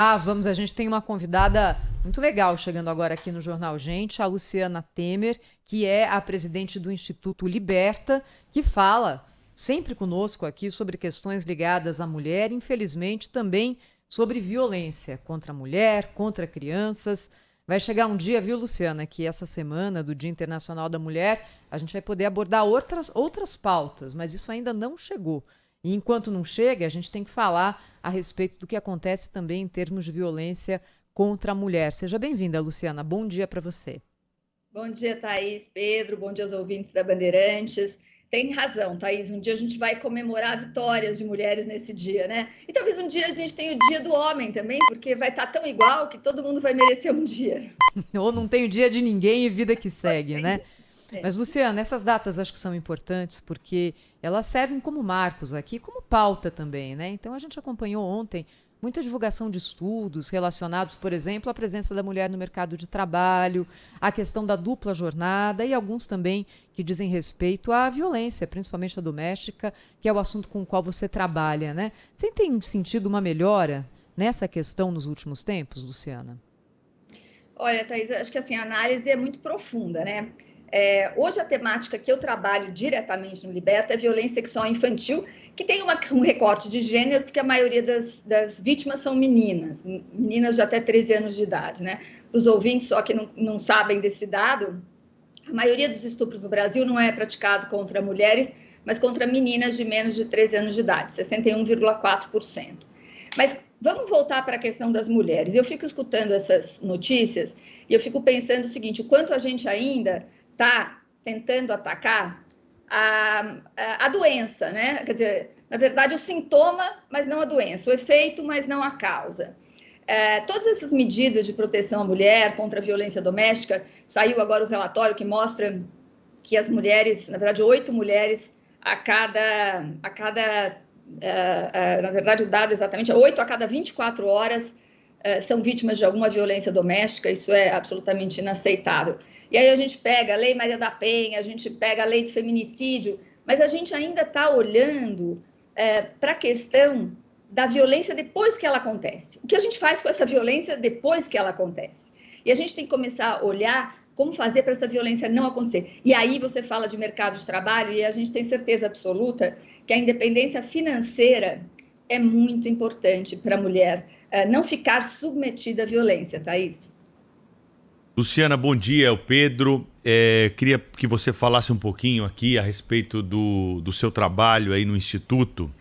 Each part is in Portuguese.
A gente tem uma convidada muito legal chegando agora aqui no Jornal Gente, a Luciana Temer, que é a presidente do Instituto Liberta, que fala sempre conosco aqui sobre questões ligadas à mulher, infelizmente também sobre violência contra a mulher, contra crianças. Vai chegar um dia, viu, Luciana, que essa semana do Dia Internacional da Mulher, a gente vai poder abordar outras pautas, mas isso ainda não chegou. E enquanto não chega, a gente tem que falar a respeito do que acontece também em termos de violência contra a mulher. Seja bem-vinda, Luciana. Bom dia para você. Bom dia, Thaís, Pedro. Bom dia aos ouvintes da Bandeirantes. Tem razão, Thaís. Um dia a gente vai comemorar vitórias de mulheres nesse dia, né? E talvez um dia a gente tenha o dia do homem também, porque vai estar tão igual que todo mundo vai merecer um dia. Ou não tem o dia de ninguém e vida que segue, né? É. Mas, Luciana, essas datas acho que são importantes porque elas servem como marcos aqui, como pauta também, né? Então a gente acompanhou ontem muita divulgação de estudos relacionados, por exemplo, à presença da mulher no mercado de trabalho, a questão da dupla jornada e alguns também que dizem respeito à violência, principalmente a doméstica, que é o assunto com o qual você trabalha, né? Você tem sentido uma melhora nessa questão nos últimos tempos, Luciana? Olha, Thaís, acho que assim, a análise é muito profunda, né? Hoje a temática que eu trabalho diretamente no Liberta é violência sexual infantil, que tem um recorte de gênero, porque a maioria das vítimas são meninas, meninas de até 13 anos de idade, né? Para os ouvintes só que não sabem desse dado, a maioria dos estupros no Brasil não é praticado contra mulheres, mas contra meninas de menos de 13 anos de idade, 61,4%. Mas vamos voltar para a questão das mulheres. Eu fico escutando essas notícias e eu fico pensando o seguinte: o quanto a gente ainda está tentando atacar a doença, né? Quer dizer, na verdade, o sintoma, mas não a doença, o efeito, mas não a causa. Todas essas medidas de proteção à mulher contra a violência doméstica, saiu agora o relatório que mostra que as mulheres, na verdade, 8 mulheres a cada na verdade, o dado exatamente é 8 a cada 24 horas são vítimas de alguma violência doméstica. Isso é absolutamente inaceitável. E aí a gente pega a Lei Maria da Penha, a gente pega a lei de feminicídio, mas a gente ainda está olhando para a questão da violência depois que ela acontece. O que a gente faz com essa violência depois que ela acontece? E a gente tem que começar a olhar como fazer para essa violência não acontecer. E aí você fala de mercado de trabalho e a gente tem certeza absoluta que a independência financeira é muito importante para a mulher não ficar submetida à violência, Thaís. Luciana, bom dia, é o Pedro. Queria que você falasse um pouquinho aqui a respeito do seu trabalho aí no Instituto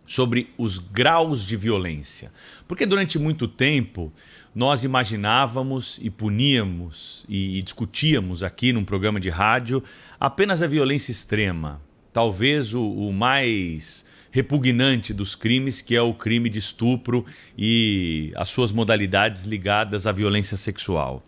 sobre os graus de violência. Porque durante muito tempo nós imaginávamos e puníamos e discutíamos aqui num programa de rádio apenas a violência extrema. Talvez o mais repugnante dos crimes, que é o crime de estupro e as suas modalidades ligadas à violência sexual.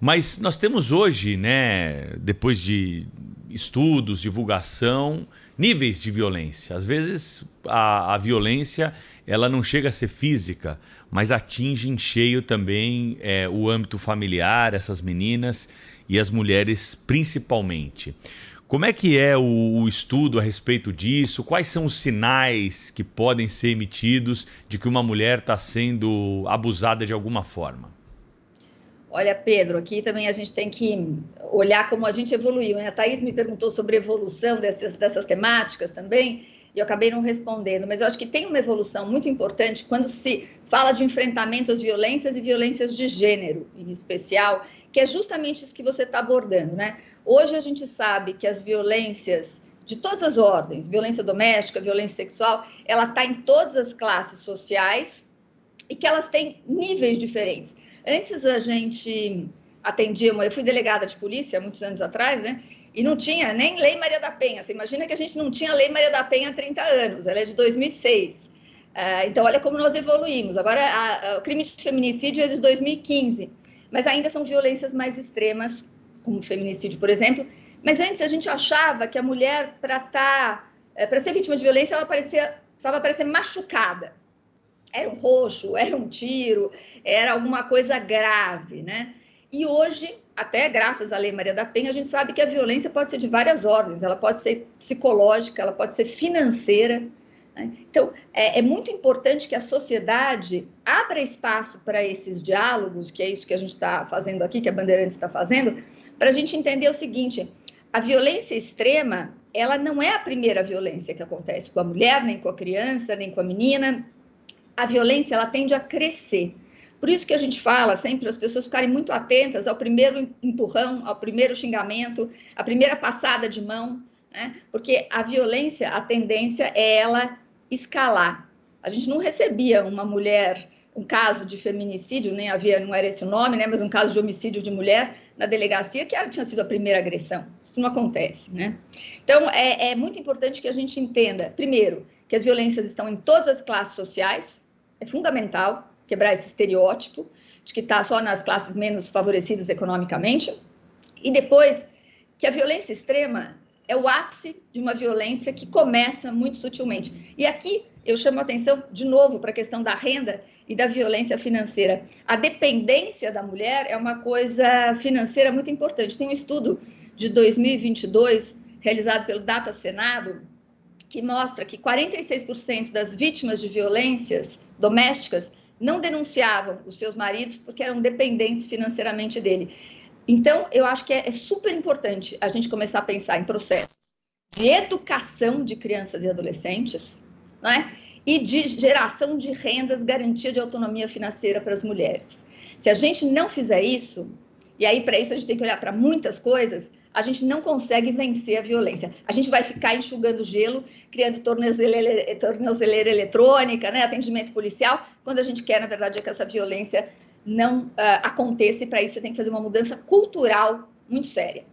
Mas nós temos hoje, né, depois de estudos, divulgação, níveis de violência. Às vezes a violência ela não chega a ser física, mas atinge em cheio também o âmbito familiar, essas meninas e as mulheres principalmente. Como é que é o estudo a respeito disso? Quais são os sinais que podem ser emitidos de que uma mulher está sendo abusada de alguma forma? Olha, Pedro, aqui também a gente tem que olhar como a gente evoluiu, né? A Thaís me perguntou sobre evolução dessas temáticas também, e eu acabei não respondendo, mas eu acho que tem uma evolução muito importante quando se fala de enfrentamento às violências e violências de gênero, em especial, que é justamente isso que você está abordando, né? Hoje a gente sabe que as violências de todas as ordens, violência doméstica, violência sexual, ela está em todas as classes sociais e que elas têm níveis diferentes. Antes a gente atendia, eu fui delegada de polícia há muitos anos atrás, né? E não tinha nem Lei Maria da Penha. Você imagina que a gente não tinha Lei Maria da Penha há 30 anos, ela é de 2006. Então, olha como nós evoluímos. Agora, o crime de feminicídio é de 2015, mas ainda são violências mais extremas, como o feminicídio, por exemplo. Mas antes a gente achava que a mulher, para ser vítima de violência, ela precisava aparecer machucada. Era um roxo, era um tiro, era alguma coisa grave, né? E hoje, até graças à Lei Maria da Penha, a gente sabe que a violência pode ser de várias ordens. Ela pode ser psicológica, ela pode ser financeira, né? Então, é muito importante que a sociedade abra espaço para esses diálogos, que é isso que a gente está fazendo aqui, que a Bandeirantes está fazendo, para a gente entender o seguinte: a violência extrema, ela não é a primeira violência que acontece com a mulher, nem com a criança, nem com a menina. A violência, ela tende a crescer. Por isso que a gente fala sempre as pessoas ficarem muito atentas ao primeiro empurrão, ao primeiro xingamento, à primeira passada de mão, né? Porque a violência, a tendência é ela escalar. A gente não recebia uma mulher, um caso de feminicídio, nem havia, não era esse o nome, né? Mas um caso de homicídio de mulher na delegacia que ela tinha sido a primeira agressão. Isso não acontece, né? Então, é muito importante que a gente entenda, primeiro, que as violências estão em todas as classes sociais. É fundamental quebrar esse estereótipo de que está só nas classes menos favorecidas economicamente. E depois, que a violência extrema é o ápice de uma violência que começa muito sutilmente. E aqui eu chamo a atenção, de novo, para a questão da renda e da violência financeira. A dependência da mulher é uma coisa financeira muito importante. Tem um estudo de 2022, realizado pelo Data Senado, que mostra que 46% das vítimas de violências domésticas não denunciavam os seus maridos porque eram dependentes financeiramente dele. Então, eu acho que é super importante a gente começar a pensar em processos de educação de crianças e adolescentes, né? E de geração de rendas, garantia de autonomia financeira para as mulheres. Se a gente não fizer isso, e aí para isso a gente tem que olhar para muitas coisas, a gente não consegue vencer a violência. A gente vai ficar enxugando gelo, criando tornozeleira eletrônica, né, atendimento policial, quando a gente quer, na verdade, é que essa violência não aconteça, e para isso tem que fazer uma mudança cultural muito séria.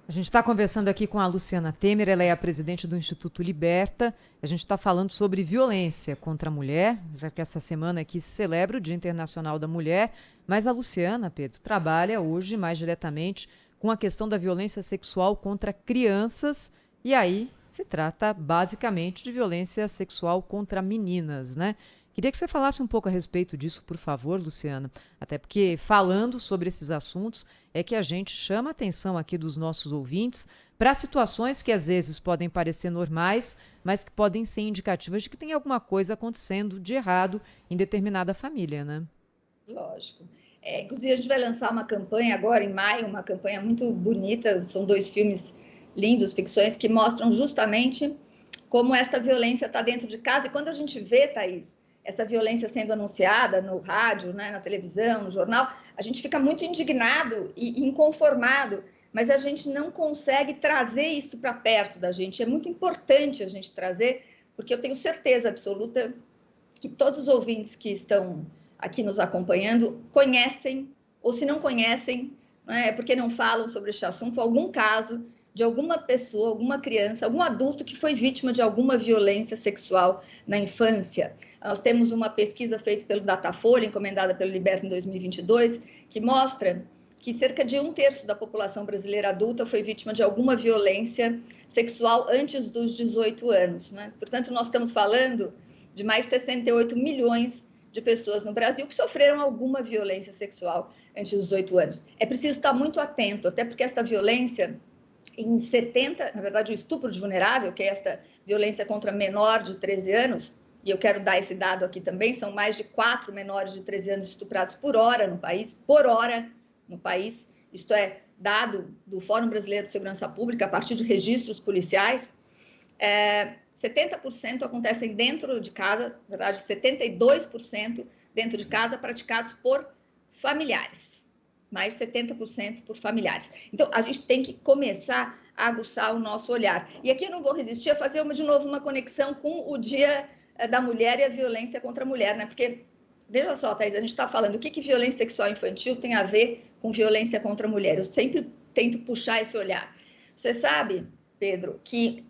A gente está conversando aqui com a Luciana Temer, ela é a presidente do Instituto Liberta. A gente está falando sobre violência contra a mulher, já que essa semana aqui se celebra o Dia Internacional da Mulher, mas a Luciana, Pedro, trabalha hoje mais diretamente com a questão da violência sexual contra crianças, e aí se trata basicamente de violência sexual contra meninas, né? Queria que você falasse um pouco a respeito disso, por favor, Luciana, até porque falando sobre esses assuntos é que a gente chama a atenção aqui dos nossos ouvintes para situações que às vezes podem parecer normais, mas que podem ser indicativas de que tem alguma coisa acontecendo de errado em determinada família, né? Lógico. Inclusive, a gente vai lançar uma campanha agora, em maio, uma campanha muito bonita, são 2 filmes lindos, ficções, que mostram justamente como essa violência está dentro de casa. E quando a gente vê, Thaís, essa violência sendo anunciada no rádio, né, na televisão, no jornal, a gente fica muito indignado e inconformado, mas a gente não consegue trazer isso para perto da gente. É muito importante a gente trazer, porque eu tenho certeza absoluta que todos os ouvintes que estão aqui nos acompanhando conhecem, ou se não conhecem, né, é porque não falam sobre este assunto, algum caso de alguma pessoa, alguma criança, algum adulto que foi vítima de alguma violência sexual na infância. Nós temos uma pesquisa feita pelo Datafolha, encomendada pelo Liberta em 2022, que mostra que cerca de 1/3 da população brasileira adulta foi vítima de alguma violência sexual antes dos 18 anos, né? Portanto, nós estamos falando de mais de 68 milhões de pessoas no Brasil que sofreram alguma violência sexual antes dos 18 anos. É preciso estar muito atento, até porque esta violência, em 70, na verdade, o estupro de vulnerável, que é esta violência contra menor de 13 anos, e eu quero dar esse dado aqui também, são mais de 4 menores de 13 anos estuprados por hora no país, isto é dado do Fórum Brasileiro de Segurança Pública, a partir de registros policiais. 70% acontecem dentro de casa, na verdade, 72% dentro de casa, praticados por familiares. Mais de 70% por familiares. Então, a gente tem que começar a aguçar o nosso olhar. E aqui eu não vou resistir a fazer, de novo, uma conexão com o Dia da Mulher e a violência contra a mulher, né? Porque, veja só, Thaís, a gente está falando o que violência sexual infantil tem a ver com violência contra a mulher. Eu sempre tento puxar esse olhar. Você sabe, Pedro, que,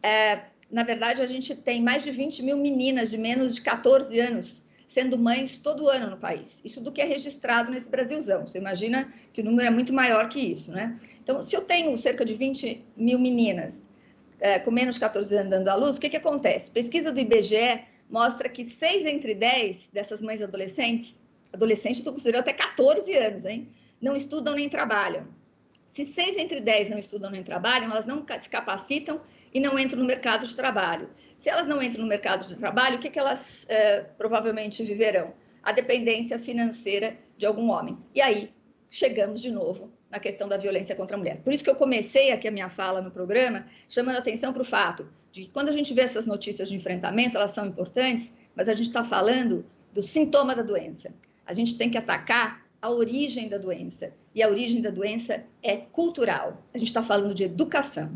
na verdade, a gente tem mais de 20 mil meninas de menos de 14 anos sendo mães todo ano no país. Isso do que é registrado nesse Brasilzão. Você imagina que o número é muito maior que isso, né? Então, se eu tenho cerca de 20 mil meninas com menos de 14 anos dando à luz, o que acontece? Pesquisa do IBGE mostra que 6 entre 10 dessas mães adolescentes estou considerando até 14 anos, hein? Não estudam nem trabalham. Se 6 entre 10 não estudam nem trabalham, elas não se capacitam e não entram no mercado de trabalho. Se elas não entram no mercado de trabalho, o que elas provavelmente viverão? A dependência financeira de algum homem. E aí, chegamos de novo na questão da violência contra a mulher. Por isso que eu comecei aqui a minha fala no programa, chamando atenção para o fato de que quando a gente vê essas notícias de enfrentamento, elas são importantes, mas a gente está falando do sintoma da doença. A gente tem que atacar a origem da doença. E a origem da doença é cultural. A gente está falando de educação.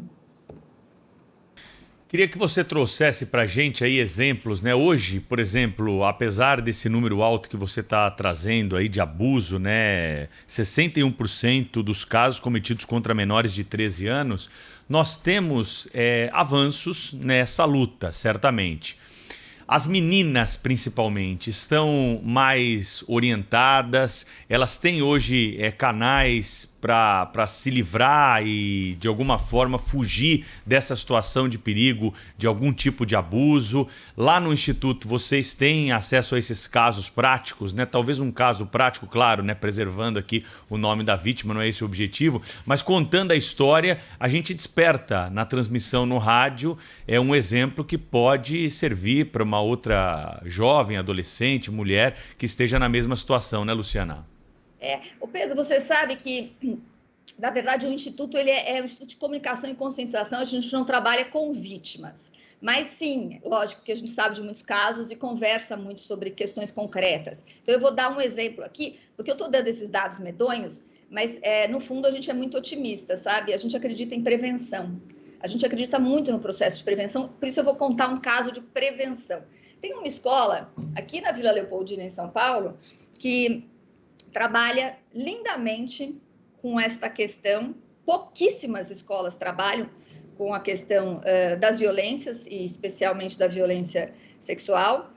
Queria que você trouxesse para a gente aí exemplos, né? Hoje, por exemplo, apesar desse número alto que você está trazendo aí de abuso, né? 61% dos casos cometidos contra menores de 13 anos, nós temos avanços nessa luta, certamente. As meninas, principalmente, estão mais orientadas, elas têm hoje canais para se livrar e, de alguma forma, fugir dessa situação de perigo, de algum tipo de abuso. Lá no Instituto, vocês têm acesso a esses casos práticos, né? Talvez um caso prático, claro, né? Preservando aqui o nome da vítima, não é esse o objetivo, mas contando a história, a gente desperta na transmissão no rádio um exemplo que pode servir para uma outra jovem, adolescente, mulher que esteja na mesma situação, né, Luciana? O Pedro, você sabe que, na verdade, o Instituto ele é um Instituto de Comunicação e Conscientização, a gente não trabalha com vítimas. Mas sim, lógico que a gente sabe de muitos casos e conversa muito sobre questões concretas. Então, eu vou dar um exemplo aqui, porque eu estou dando esses dados medonhos, mas, no fundo, a gente é muito otimista, sabe? A gente acredita em prevenção. A gente acredita muito no processo de prevenção, por isso eu vou contar um caso de prevenção. Tem uma escola aqui na Vila Leopoldina, em São Paulo, que trabalha lindamente com esta questão. Pouquíssimas escolas trabalham com a questão das violências, e especialmente da violência sexual.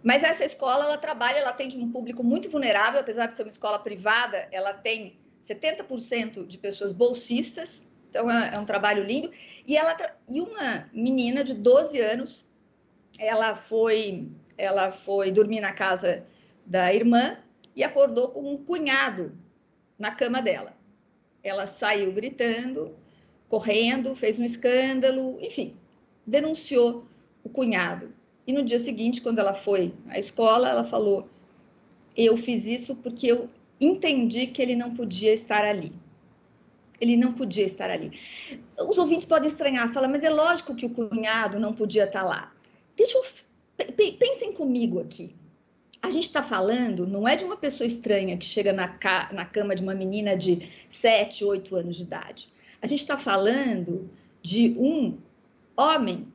Mas essa escola, ela atende um público muito vulnerável, apesar de ser uma escola privada, ela tem 70% de pessoas bolsistas, então é um trabalho lindo. E uma menina de 12 anos, ela foi dormir na casa da irmã, e acordou com um cunhado na cama dela. Ela saiu gritando, correndo, fez um escândalo, enfim, denunciou o cunhado. E no dia seguinte, quando ela foi à escola, ela falou: eu fiz isso porque eu entendi que ele não podia estar ali. Ele não podia estar ali. Os ouvintes podem estranhar, falar, mas é lógico que o cunhado não podia estar lá. Pensem comigo aqui. A gente está falando, não é de uma pessoa estranha que chega na cama de uma menina de 7, 8 anos de idade. A gente está falando de um homem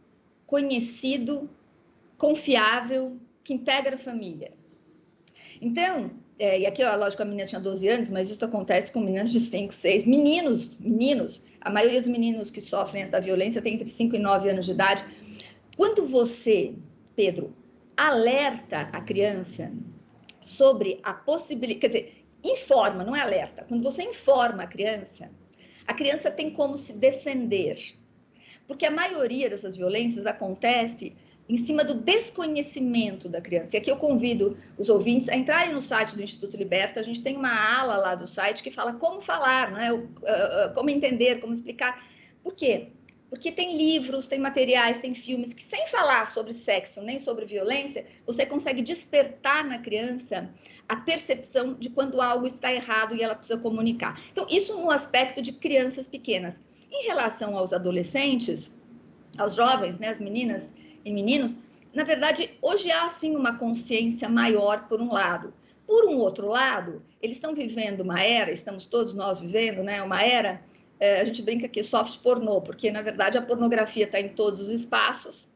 conhecido, confiável, que integra a família. Então, e aqui, lógico, a menina tinha 12 anos, mas isso acontece com meninas de 5, 6, meninos. A maioria dos meninos que sofrem essa violência tem entre 5 e 9 anos de idade. Quando você, Pedro, alerta a criança sobre a possibilidade, quer dizer, informa, não é alerta. Quando você informa a criança tem como se defender. Porque a maioria dessas violências acontece em cima do desconhecimento da criança. E aqui eu convido os ouvintes a entrarem no site do Instituto Liberta. A gente tem uma ala lá do site que fala como falar, né? Como entender, como explicar. Por quê? Porque tem livros, tem materiais, tem filmes que, sem falar sobre sexo nem sobre violência, você consegue despertar na criança a percepção de quando algo está errado e ela precisa comunicar. Então, isso no aspecto de crianças pequenas. Em relação aos adolescentes, aos jovens, né, as meninas e meninos, na verdade, hoje há, sim, uma consciência maior, por um lado. Por um outro lado, eles estão vivendo uma era, estamos todos nós vivendo, né, uma era... a gente brinca que soft pornô, porque, na verdade, a pornografia está em todos os espaços,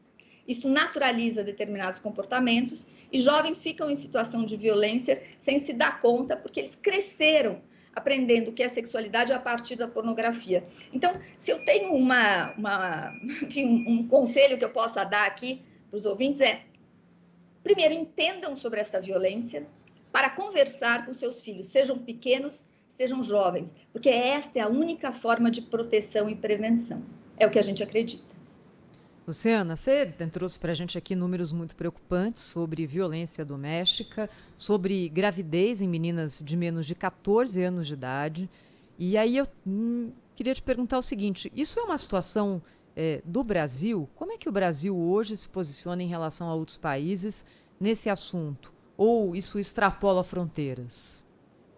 isso naturaliza determinados comportamentos, e jovens ficam em situação de violência sem se dar conta, porque eles cresceram aprendendo o que é sexualidade a partir da pornografia. Então, se eu tenho um conselho que eu possa dar aqui para os ouvintes primeiro, entendam sobre esta violência para conversar com seus filhos, sejam pequenos, sejam jovens, porque esta é a única forma de proteção e prevenção. É o que a gente acredita. Luciana, você trouxe para a gente aqui números muito preocupantes sobre violência doméstica, sobre gravidez em meninas de menos de 14 anos de idade. E aí eu queria te perguntar o seguinte, isso é uma situação do Brasil. Como é que o Brasil hoje se posiciona em relação a outros países nesse assunto? Ou isso extrapola fronteiras?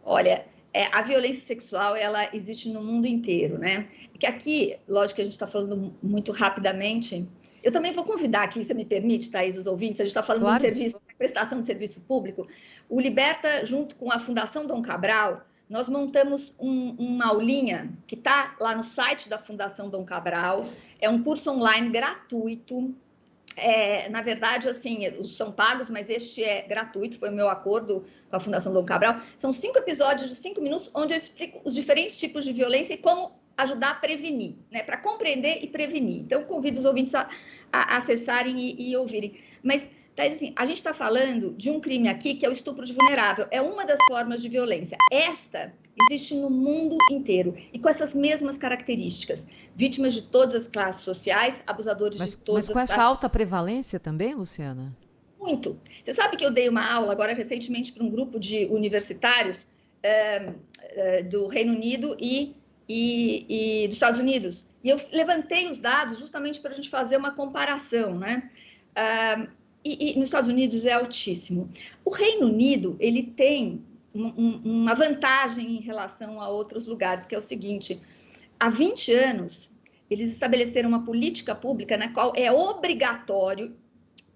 Olha, a violência sexual, ela existe no mundo inteiro, né? Que aqui, lógico que a gente está falando muito rapidamente. Eu também vou convidar aqui, se me permite, Thaís, os ouvintes, a gente está falando Claro. de um serviço, prestação de serviço público. O Liberta, junto com a Fundação Dom Cabral, nós montamos uma aulinha que está lá no site da Fundação Dom Cabral. É um curso online gratuito. Na verdade, assim, os são pagos, mas este é gratuito, foi o meu acordo com a Fundação Dom Cabral. São 5 episódios de 5 minutos, onde eu explico os diferentes tipos de violência e como ajudar a prevenir, né? Para compreender e prevenir. Então, convido os ouvintes a acessarem e ouvirem. Mas, Thaís, assim, a gente está falando de um crime aqui que é o estupro de vulnerável. É uma das formas de violência. Esta existe no mundo inteiro e com essas mesmas características. Vítimas de todas as classes sociais, abusadores de todas as classes. Mas com essa alta prevalência também, Luciana? Muito. Você sabe que eu dei uma aula agora recentemente para um grupo de universitários do Reino Unido e dos Estados Unidos. E eu levantei os dados justamente para a gente fazer uma comparação, né? E nos Estados Unidos é altíssimo. O Reino Unido, ele tem uma vantagem em relação a outros lugares, que é o seguinte: há 20 anos, eles estabeleceram uma política pública na qual é obrigatório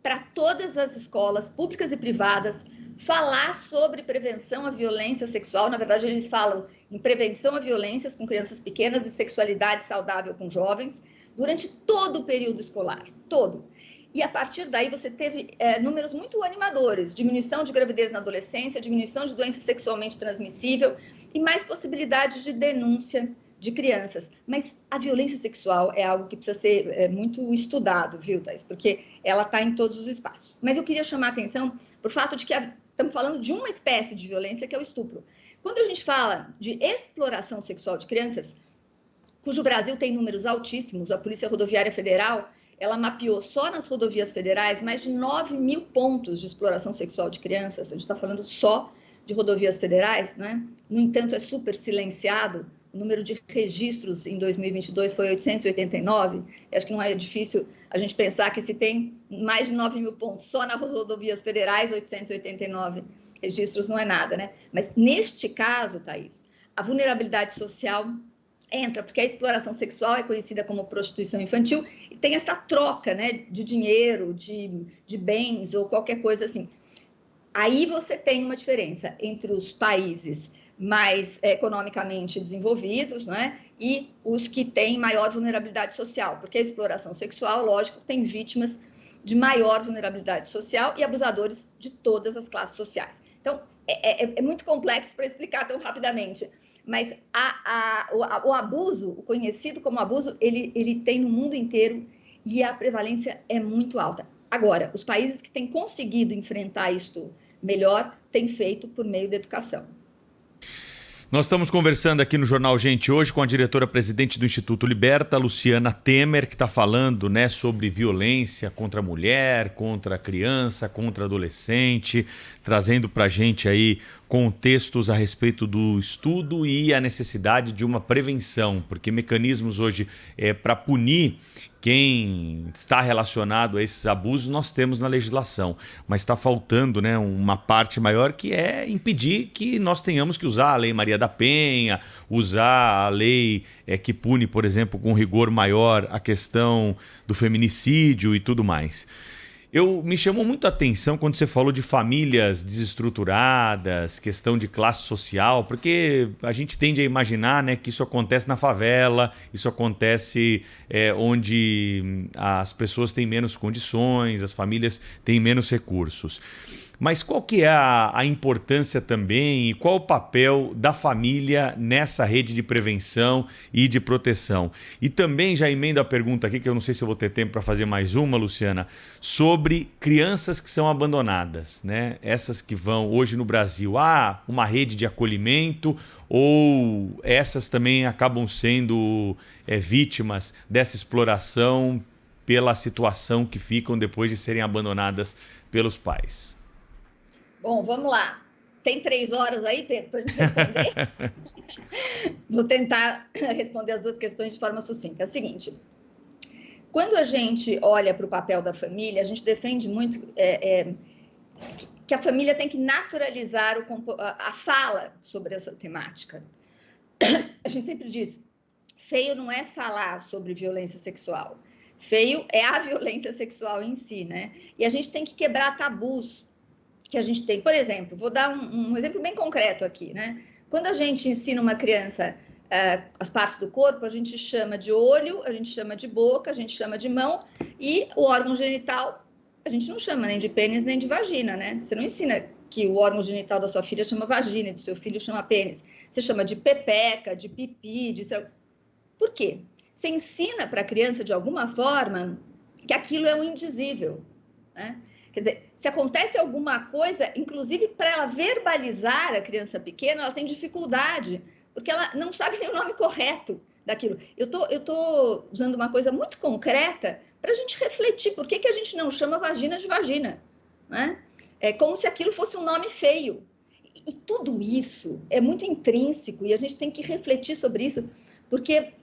para todas as escolas públicas e privadas falar sobre prevenção à violência sexual. Na verdade, eles falam em prevenção a violências com crianças pequenas e sexualidade saudável com jovens durante todo o período escolar, todo. E a partir daí você teve números muito animadores, diminuição de gravidez na adolescência, diminuição de doença sexualmente transmissível e mais possibilidades de denúncia de crianças. Mas a violência sexual é algo que precisa ser muito estudado, viu, Thaís? Porque ela está em todos os espaços. Mas eu queria chamar a atenção para o fato de que estamos falando de uma espécie de violência que é o estupro. Quando a gente fala de exploração sexual de crianças, cujo Brasil tem números altíssimos, a Polícia Rodoviária Federal, ela mapeou só nas rodovias federais mais de 9 mil pontos de exploração sexual de crianças. A gente está falando só de rodovias federais, né? No entanto, é super silenciado. O número de registros em 2022 foi 889. Acho que não é difícil a gente pensar que se tem mais de 9 mil pontos só nas rodovias federais, 889 registros não é nada, né? Mas neste caso, Thaís, a vulnerabilidade social entra, porque a exploração sexual é conhecida como prostituição infantil e tem essa troca, né, de dinheiro, de bens ou qualquer coisa assim. Aí você tem uma diferença entre os países mais economicamente desenvolvidos, né, e os que têm maior vulnerabilidade social, porque a exploração sexual, lógico, tem vítimas de maior vulnerabilidade social e abusadores de todas as classes sociais. Então, é muito complexo para explicar tão rapidamente. Mas o abuso, o conhecido como abuso, ele tem no mundo inteiro e a prevalência é muito alta. Agora, os países que têm conseguido enfrentar isto melhor têm feito por meio da educação. Nós estamos conversando aqui no Jornal Gente hoje com a diretora-presidente do Instituto Liberta, Luciana Temer, que está falando, né, sobre violência contra a mulher, contra a criança, contra a adolescente, trazendo para a gente aí contextos a respeito do estudo e a necessidade de uma prevenção, porque mecanismos hoje para punir quem está relacionado a esses abusos nós temos na legislação, mas está faltando, né, uma parte maior que é impedir que nós tenhamos que usar a Lei Maria da Penha, usar a lei que pune, por exemplo, com rigor maior a questão do feminicídio e tudo mais. Me chamou muito a atenção quando você falou de famílias desestruturadas, questão de classe social, porque a gente tende a imaginar, né, que isso acontece na favela, isso acontece onde as pessoas têm menos condições, as famílias têm menos recursos. Mas qual que é a importância também e qual o papel da família nessa rede de prevenção e de proteção? E também já emendo a pergunta aqui, que eu não sei se eu vou ter tempo para fazer mais uma, Luciana, sobre crianças que são abandonadas, né? Essas que vão hoje no Brasil, uma rede de acolhimento, ou essas também acabam sendo vítimas dessa exploração pela situação que ficam depois de serem abandonadas pelos pais? Bom, vamos lá. Tem 3 horas aí, Pedro, para a gente responder? Vou tentar responder as duas questões de forma sucinta. É o seguinte, Quando a gente olha para o papel da família, a gente defende muito que a família tem que naturalizar a fala sobre essa temática. A gente sempre diz, feio não é falar sobre violência sexual, feio é a violência sexual em si, né? E a gente tem que quebrar tabus que a gente tem. Por exemplo, vou dar um exemplo bem concreto aqui, né? Quando a gente ensina uma criança as partes do corpo, a gente chama de olho, a gente chama de boca, a gente chama de mão, e o órgão genital, a gente não chama nem de pênis nem de vagina, né? Você não ensina que o órgão genital da sua filha chama vagina e do seu filho chama pênis. Você chama de pepeca, de pipi, de... Por quê? Você ensina para a criança, de alguma forma, que aquilo é um indizível, né? Quer dizer, se acontece alguma coisa, inclusive para ela verbalizar, a criança pequena, ela tem dificuldade, porque ela não sabe nem o nome correto daquilo. Eu tô usando uma coisa muito concreta para a gente refletir por que a gente não chama vagina de vagina, né? É como se aquilo fosse um nome feio. E tudo isso é muito intrínseco e a gente tem que refletir sobre isso, porque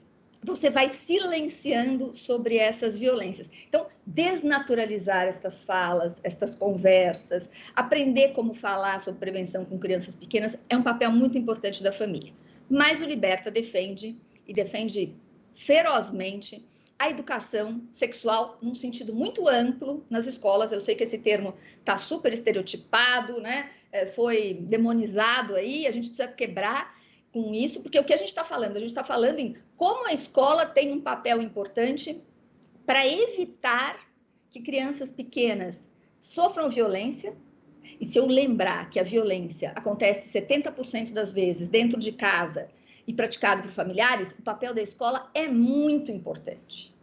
você vai silenciando sobre essas violências. Então, desnaturalizar estas falas, estas conversas, aprender como falar sobre prevenção com crianças pequenas é um papel muito importante da família. Mas o Liberta defende, e defende ferozmente, a educação sexual num sentido muito amplo nas escolas. Eu sei que esse termo está super estereotipado, né? Foi demonizado aí, a gente precisa quebrar com isso, porque o que a gente está falando? A gente está falando em como a escola tem um papel importante para evitar que crianças pequenas sofram violência. E se eu lembrar que a violência acontece 70% das vezes dentro de casa e praticado por familiares, o papel da escola é muito importante,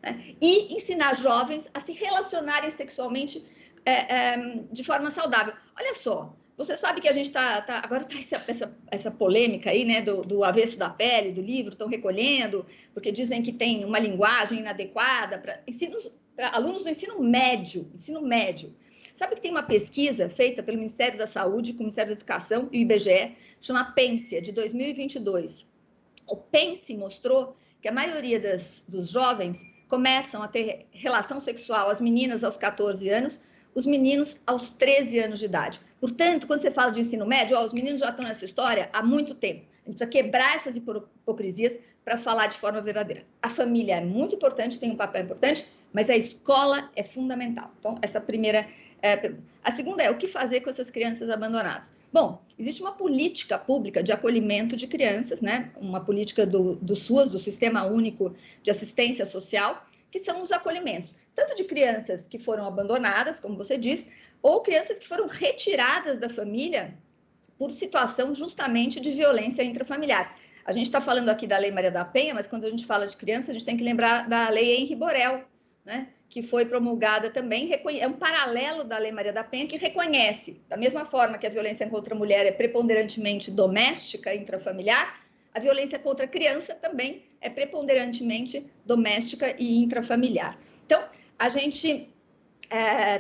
né? E ensinar jovens a se relacionarem sexualmente de forma saudável. Olha só, você sabe que a gente agora está essa polêmica aí, né, do avesso da pele, do livro, estão recolhendo, porque dizem que tem uma linguagem inadequada para alunos do ensino médio. Sabe que tem uma pesquisa feita pelo Ministério da Saúde, com o Ministério da Educação e o IBGE, chama PENSE, de 2022. O PENSE mostrou que a maioria dos jovens começam a ter relação sexual, as meninas aos 14 anos, os meninos aos 13 anos de idade. Portanto, quando você fala de ensino médio, os meninos já estão nessa história há muito tempo. A gente precisa quebrar essas hipocrisias para falar de forma verdadeira. A família é muito importante, tem um papel importante, mas a escola é fundamental. Então, essa primeira pergunta. A segunda é, o que fazer com essas crianças abandonadas? Bom, existe uma política pública de acolhimento de crianças, né? Uma política do SUAS, do Sistema Único de Assistência Social, que são os acolhimentos, tanto de crianças que foram abandonadas, como você diz, ou crianças que foram retiradas da família por situação justamente de violência intrafamiliar. A gente está falando aqui da Lei Maria da Penha, mas quando a gente fala de criança, a gente tem que lembrar da Lei Henri Borel, né? Que foi promulgada também, é um paralelo da Lei Maria da Penha, que reconhece, da mesma forma que a violência contra a mulher é preponderantemente doméstica, intrafamiliar, a violência contra a criança também é preponderantemente doméstica e intrafamiliar. Então, a gente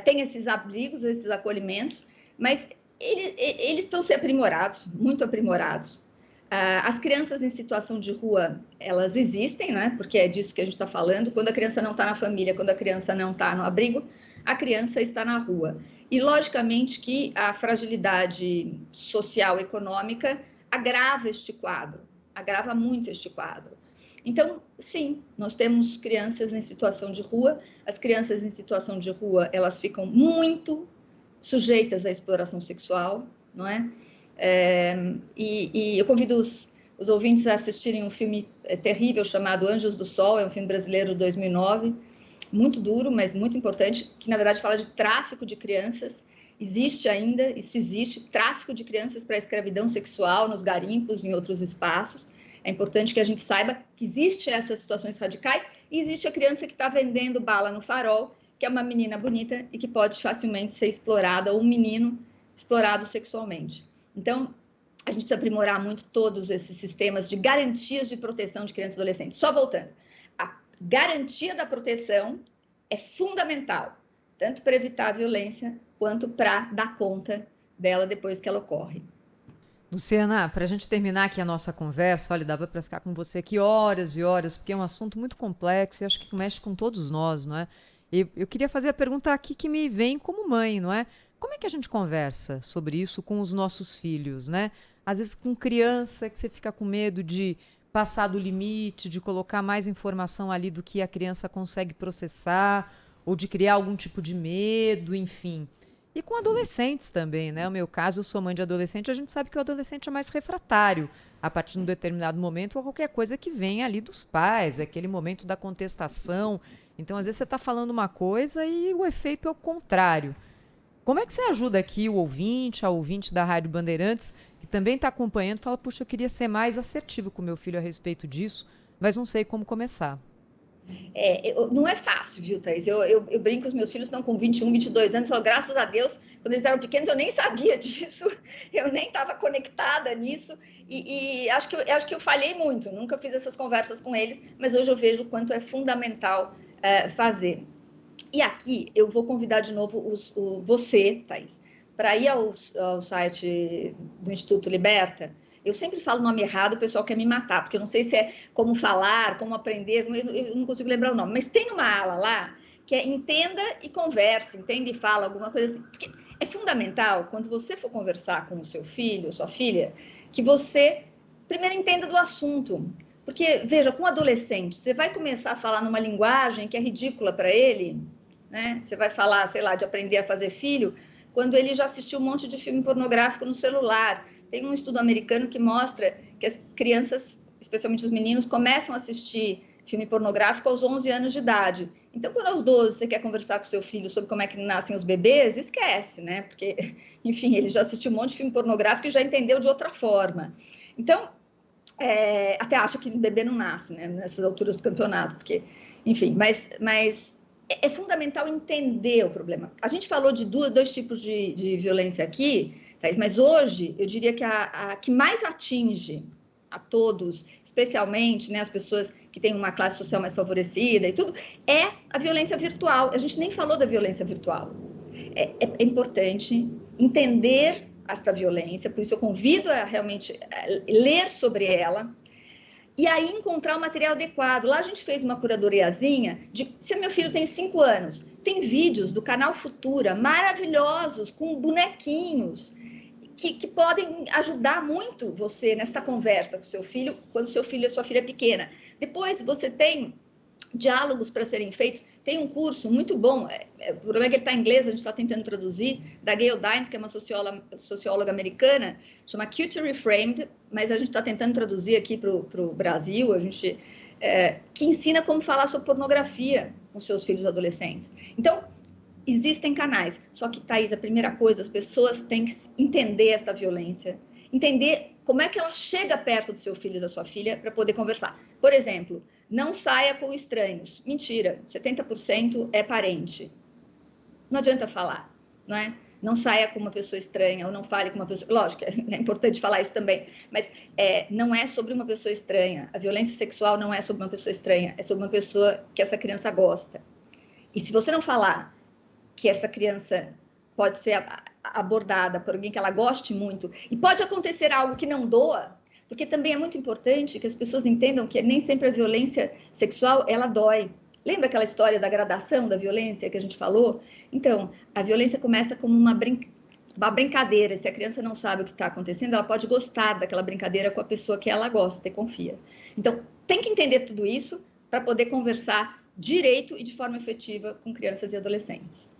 tem esses abrigos, esses acolhimentos, mas eles estão sendo aprimorados, muito aprimorados. As crianças em situação de rua, elas existem, né? Porque é disso que a gente está falando. Quando a criança não está na família, quando a criança não está no abrigo, a criança está na rua. E, logicamente, que a fragilidade social e econômica agrava este quadro, agrava muito este quadro. Então, sim, nós temos crianças em situação de rua. As crianças em situação de rua, elas ficam muito sujeitas à exploração sexual, não é? E eu convido os ouvintes a assistirem um filme terrível chamado Anjos do Sol, é um filme brasileiro de 2009, muito duro, mas muito importante, que na verdade fala de tráfico de crianças. Existe ainda, isso existe, tráfico de crianças para escravidão sexual nos garimpos, em outros espaços. É importante que a gente saiba que existe essas situações radicais e existe a criança que está vendendo bala no farol, que é uma menina bonita e que pode facilmente ser explorada, ou um menino explorado sexualmente. Então, a gente precisa aprimorar muito todos esses sistemas de garantias de proteção de crianças e adolescentes. Só voltando, a garantia da proteção é fundamental, tanto para evitar a violência, quanto para dar conta dela depois que ela ocorre. Luciana, para a gente terminar aqui a nossa conversa, olha, dava para ficar com você aqui horas e horas, porque é um assunto muito complexo e acho que mexe com todos nós, não é? E eu queria fazer a pergunta aqui que me vem como mãe, não é? Como é que a gente conversa sobre isso com os nossos filhos, né? Às vezes com criança que você fica com medo de passar do limite, de colocar mais informação ali do que a criança consegue processar, ou de criar algum tipo de medo, enfim. E com adolescentes também, né? No meu caso, eu sou mãe de adolescente, a gente sabe que o adolescente é mais refratário a partir de um determinado momento ou qualquer coisa que vem ali dos pais, aquele momento da contestação. Então, às vezes, você está falando uma coisa e o efeito é o contrário. Como é que você ajuda aqui o ouvinte, a ouvinte da Rádio Bandeirantes, que também está acompanhando, fala, puxa, eu queria ser mais assertivo com meu filho a respeito disso, mas não sei como começar. Não é fácil, viu, Thaís? Eu brinco, os meus filhos estão com 21, 22 anos, eu falo, graças a Deus, quando eles eram pequenos eu nem sabia disso, eu nem estava conectada nisso, e acho que eu falhei muito, nunca fiz essas conversas com eles, mas hoje eu vejo o quanto é fundamental fazer. E aqui eu vou convidar de novo você, Thaís, para ir ao site do Instituto Liberta. Eu sempre falo o nome errado, o pessoal quer me matar, porque eu não sei se é como falar, como aprender, eu não consigo lembrar o nome. Mas tem uma ala lá que é entenda e converse, entende e fala, alguma coisa assim. Porque é fundamental, quando você for conversar com o seu filho, sua filha, que você primeiro entenda do assunto. Porque, veja, com um adolescente, você vai começar a falar numa linguagem que é ridícula para ele, né? Você vai falar, sei lá, de aprender a fazer filho, quando ele já assistiu um monte de filme pornográfico no celular. Tem um estudo americano que mostra que as crianças, especialmente os meninos, começam a assistir filme pornográfico aos 11 anos de idade. Então, quando aos 12 você quer conversar com seu filho sobre como é que nascem os bebês, esquece, né? Porque, enfim, ele já assistiu um monte de filme pornográfico e já entendeu de outra forma. Então, até acha que o bebê não nasce, né? Nessas alturas do campeonato, porque, enfim, mas é fundamental entender o problema. A gente falou de dois tipos de violência aqui, mas hoje eu diria que a que mais atinge a todos, especialmente, né, as pessoas que têm uma classe social mais favorecida e tudo, é a violência virtual. A gente nem falou da violência virtual. É importante entender essa violência, por isso eu convido a realmente ler sobre ela e aí encontrar o material adequado. Lá a gente fez uma curadoriazinha de se meu filho tem 5 anos, tem vídeos do canal Futura maravilhosos com bonequinhos que podem ajudar muito você nessa conversa com seu filho, quando seu filho e sua filha é pequena. Depois você tem diálogos para serem feitos. Tem um curso muito bom, o problema é que ele está em inglês, a gente está tentando traduzir, da Gayle Dines, que é uma socióloga americana, chama Cute Reframed, mas a gente está tentando traduzir aqui para o Brasil, que ensina como falar sobre pornografia com seus filhos adolescentes. Então, existem canais, só que, Thaís, a primeira coisa, as pessoas têm que entender essa violência, entender como é que ela chega perto do seu filho e da sua filha para poder conversar. Por exemplo, não saia com estranhos. Mentira, 70% é parente. Não adianta falar, não é? Não saia com uma pessoa estranha ou não fale com uma pessoa... Lógico, é importante falar isso também, mas não é sobre uma pessoa estranha. A violência sexual não é sobre uma pessoa estranha, é sobre uma pessoa que essa criança gosta. E se você não falar que essa criança pode ser abordada por alguém que ela goste muito, e pode acontecer algo que não doa, porque também é muito importante que as pessoas entendam que nem sempre a violência sexual, ela dói. Lembra aquela história da gradação da violência que a gente falou? Então, a violência começa como uma brincadeira. Se a criança não sabe o que está acontecendo, ela pode gostar daquela brincadeira com a pessoa que ela gosta e confia. Então, tem que entender tudo isso para poder conversar direito e de forma efetiva com crianças e adolescentes.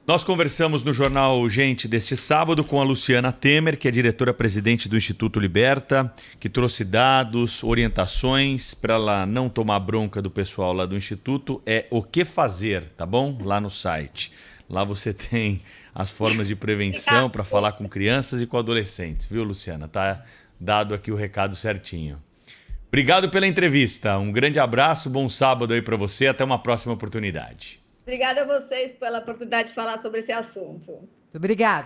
Nós conversamos no Jornal Gente deste sábado com a Luciana Temer, que é diretora-presidente do Instituto Liberta, que trouxe dados, orientações para ela não tomar bronca do pessoal lá do Instituto. É o que fazer, tá bom? Lá no site. Lá você tem as formas de prevenção para falar com crianças e com adolescentes, viu, Luciana? Tá dado aqui o recado certinho. Obrigado pela entrevista. Um grande abraço, bom sábado aí para você. Até uma próxima oportunidade. Obrigada a vocês pela oportunidade de falar sobre esse assunto. Muito obrigada.